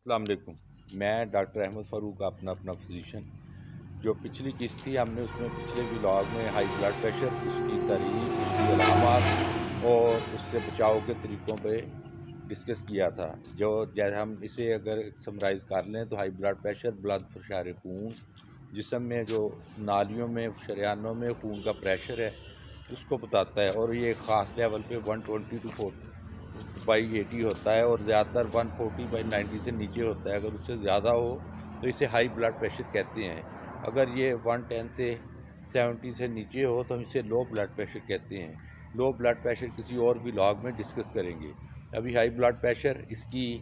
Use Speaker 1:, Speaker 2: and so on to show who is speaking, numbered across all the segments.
Speaker 1: السلام علیکم. میں ڈاکٹر احمد فاروق اپنا فزیشین. جو پچھلی قسط تھی ہم نے اس میں پچھلے ولاگ میں ہائی بلڈ پریشر، اس کی تعریف، اس کی علامات اور اس سے بچاؤ کے طریقوں پہ ڈسکس کیا تھا. جو جیسے ہم اسے اگر سمرائز کر لیں تو ہائی بلڈ پریشر بلڈ فشار خون، جسم میں جو نالیوں میں شریانوں میں خون کا پریشر ہے اس کو بتاتا ہے، اور یہ خاص لیول پہ 120/80 ہوتا ہے، اور زیادہ تر 140/90 سے نیچے ہوتا ہے. اگر اس سے زیادہ ہو تو اسے ہائی بلڈ پریشر کہتے ہیں. اگر یہ 110 سے 70 سے نیچے ہو تو اسے لو بلڈ پریشر کہتے ہیں. لو بلڈ پریشر کسی اور ولاگ میں ڈسکس کریں گے. ابھی ہائی بلڈ پریشر، اس کی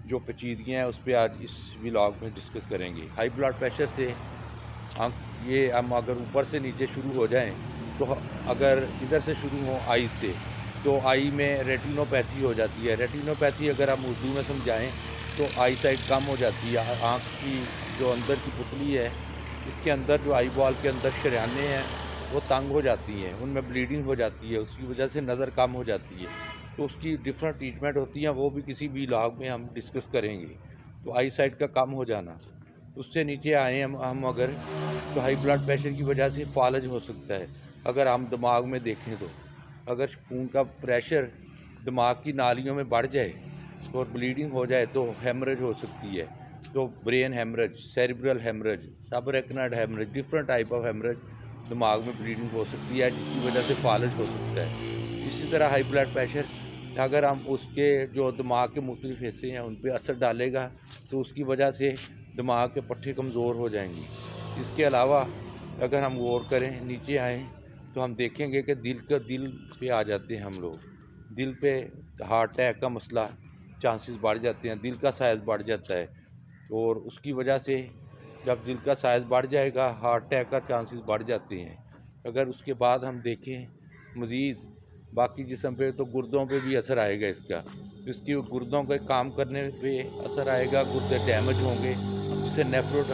Speaker 1: جو پیچیدگیاں ہیں اس پہ آج اس ولاگ میں ڈسکس کریں گے. ہائی بلڈ پریشر سے یہ ہم اگر اوپر سے نیچے شروع ہو جائیں تو اگر ادھر سے شروع ہوں آئی سے، تو آئی میں ریٹینوپیتھی ہو جاتی ہے. ریٹینوپیتھی اگر ہم اردو میں سمجھائیں تو آئی سائٹ کم ہو جاتی ہے. آنکھ کی جو اندر کی پتلی ہے، اس کے اندر جو آئی بال کے اندر شریانیں ہیں وہ تنگ ہو جاتی ہیں، ان میں بلیڈنگ ہو جاتی ہے، اس کی وجہ سے نظر کم ہو جاتی ہے. تو اس کی ڈفرینٹ ٹریٹمنٹ ہوتی ہیں، وہ بھی کسی بھی لاگ میں ہم ڈسکس کریں گے. تو آئی سائٹ کا کم ہو جانا، اس سے نیچے آئیں ہم اگر تو ہائی بلڈ پریشر کی وجہ سے فالج ہو سکتا ہے. اگر ہم دماغ میں دیکھیں تو اگر خون کا پریشر دماغ کی نالیوں میں بڑھ جائے اور بلیڈنگ ہو جائے تو ہیمریج ہو سکتی ہے. تو brain haemorrhage, cerebral haemorrhage, subarachnoid haemorrhage, different type of haemorrhage دماغ میں بلیڈنگ ہو سکتی ہے، جس کی وجہ سے فالج ہو سکتا ہے. اسی طرح ہائی بلڈ پریشر اگر ہم اس کے جو دماغ کے مختلف حصے ہیں ان پہ اثر ڈالے گا تو اس کی وجہ سے دماغ کے پٹھے کمزور ہو جائیں گی. اس کے علاوہ اگر ہم غور کریں، نیچے آئیں تو ہم دیکھیں گے کہ دل پہ آ جاتے ہیں ہم لوگ. دل پہ ہارٹ اٹیک کا مسئلہ چانسز بڑھ جاتے ہیں، دل کا سائز بڑھ جاتا ہے. اور اس کی وجہ سے جب دل کا سائز بڑھ جائے گا ہارٹ اٹیک کا چانسز بڑھ جاتے ہیں. اگر اس کے بعد ہم دیکھیں مزید باقی جسم پہ تو گردوں پہ بھی اثر آئے گا. اس کی گردوں کے کام کرنے پہ اثر آئے گا، گردے ڈیمیج ہوں گے، جسے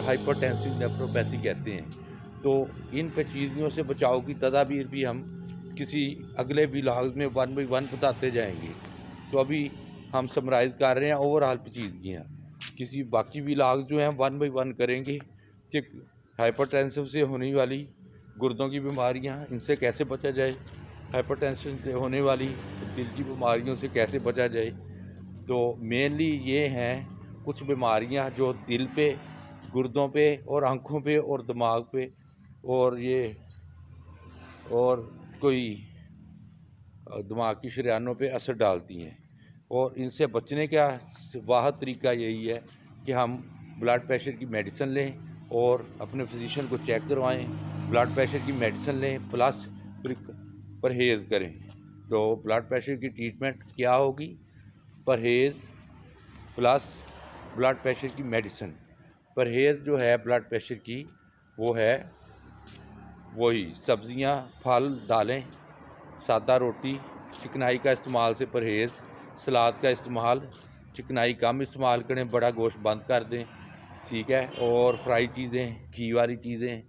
Speaker 1: ہائپرٹینسو نیفروپیتھی کہتے ہیں. تو ان پیچیدگیوں سے بچاؤ کی تدابیر بھی ہم کسی اگلے ولاگ میں 1 بائی 1 بتاتے جائیں گے. تو ابھی ہم سمرائز کر رہے ہیں اوور آل پیچیدگیاں. کسی باقی ولاگ جو ہیں 1 بائی 1 کریں گے کہ ہائپرٹینشن سے ہونے والی گردوں کی بیماریاں، ان سے کیسے بچا جائے، ہائپرٹینشن سے ہونے والی دل کی بیماریوں سے کیسے بچا جائے. تو مینلی یہ ہیں کچھ بیماریاں جو دل پہ، گردوں پہ اور آنکھوں پہ اور دماغ پہ اور کوئی دماغ کی شریانوں پہ اثر ڈالتی ہیں. اور ان سے بچنے کا واحد طریقہ یہی ہے کہ ہم بلڈ پریشر کی میڈیسن لیں اور اپنے فزیشین کو چیک کروائیں، بلڈ پریشر کی میڈیسن لیں پلس پرہیز کریں. تو بلڈ پریشر کی ٹریٹمنٹ کیا ہوگی؟ پرہیز پلس بلڈ پریشر کی میڈیسن. پرہیز جو ہے بلڈ پریشر کی وہ ہے وہی سبزیاں، پھل، دالیں، سادہ روٹی، چکنائی کا استعمال سے پرہیز، سلاد کا استعمال، چکنائی کم استعمال کریں، بڑا گوشت بند کر دیں، ٹھیک ہے. اور فرائی چیزیں، گھی والی چیزیں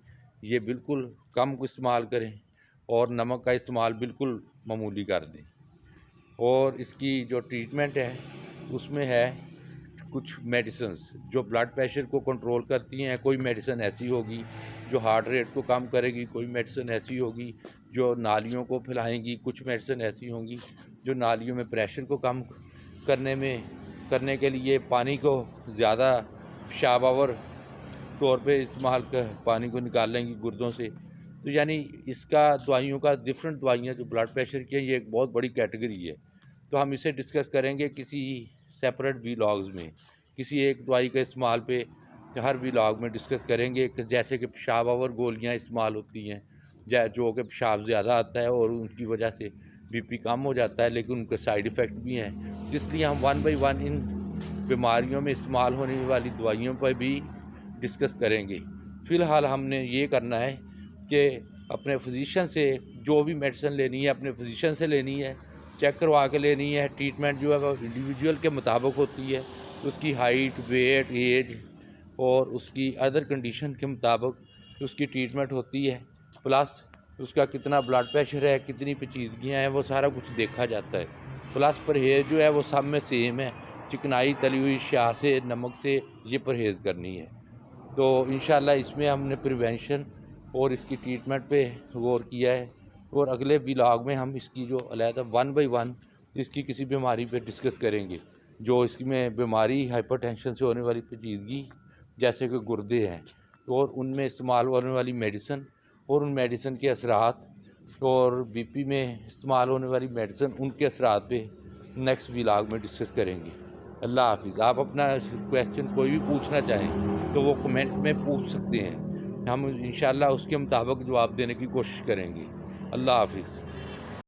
Speaker 1: یہ بالکل کم استعمال کریں، اور نمک کا استعمال بالکل معمولی کر دیں. اور اس کی جو ٹریٹمنٹ ہے اس میں ہے کچھ میڈیسنز جو بلڈ پریشر کو کنٹرول کرتی ہیں. کوئی میڈیسن ایسی ہوگی جو ہارٹ ریٹ کو کم کرے گی، کوئی میڈیسن ایسی ہوگی جو نالیوں کو پھیلائیں گی، کچھ میڈیسن ایسی ہوں گی جو نالیوں میں پریشر کو کم کرنے کے لیے پانی کو زیادہ پیشاب آور طور پہ استعمال کر پانی کو نکال لیں گی گردوں سے. تو یعنی اس کا دوائیوں کا ڈفرینٹ دوائیاں جو بلڈ پریشر کی ہیں یہ ایک بہت بڑی کیٹیگری ہے. تو ہم اسے ڈسکس کریں گے کسی سیپریٹ ولاگز میں، کسی ایک دوائی کے استعمال پہ ہر ولاگ میں ڈسکس کریں گے. جیسے کہ پیشاب آور گولیاں استعمال ہوتی ہیں جو کہ پیشاب زیادہ آتا ہے اور ان کی وجہ سے بی پی کم ہو جاتا ہے، لیکن ان کے سائیڈ ایفیکٹ بھی ہیں. اس لیے ہم 1 بائی 1 ان بیماریوں میں استعمال ہونے والی دوائیوں پر بھی ڈسکس کریں گے. فی الحال ہم نے یہ کرنا ہے کہ اپنے فزیشین سے جو بھی میڈیسن لینی ہے اپنے فزیشین سے لینی ہے، چیک کروا کے لینی ہے. ٹریٹمنٹ جو ہے وہ انڈیویجول کے مطابق ہوتی ہے، اس کی ہائٹ، ویٹ، ایج اور اس کی ادر کنڈیشن کے مطابق اس کی ٹریٹمنٹ ہوتی ہے. پلس اس کا کتنا بلڈ پریشر ہے، کتنی پیچیدگیاں ہیں، وہ سارا کچھ دیکھا جاتا ہے. پلس پرہیز جو ہے وہ سب میں سیم ہے. چکنائی تلی ہوئی شاہ سے نمک سے یہ پرہیز کرنی ہے۔ تو انشاءاللہ اس میں ہم نے پریونشن اور اس کی ٹریٹمنٹ پہ غور کیا ہے، اور اگلے ولاگ میں ہم اس کی جو علیحدہ 1 بائی 1 اس کی کسی بیماری پہ ڈسکس کریں گے، جو اس میں بیماری ہائپر ٹینشن سے ہونے والی پیچیدگی جیسے کہ گردے ہیں، اور ان میں استعمال ہونے والی میڈیسن اور ان میڈیسن کے اثرات، اور بی پی میں استعمال ہونے والی میڈیسن ان کے اثرات پہ نیکسٹ ولاگ میں ڈسکس کریں گے۔ اللہ حافظ۔ آپ اپنا کویشچن کوئی بھی پوچھنا چاہیں تو وہ کمنٹ میں پوچھ سکتے ہیں، ہم انشاءاللہ اس کے مطابق جواب دینے کی کوشش کریں گے۔ اللہ حافظ۔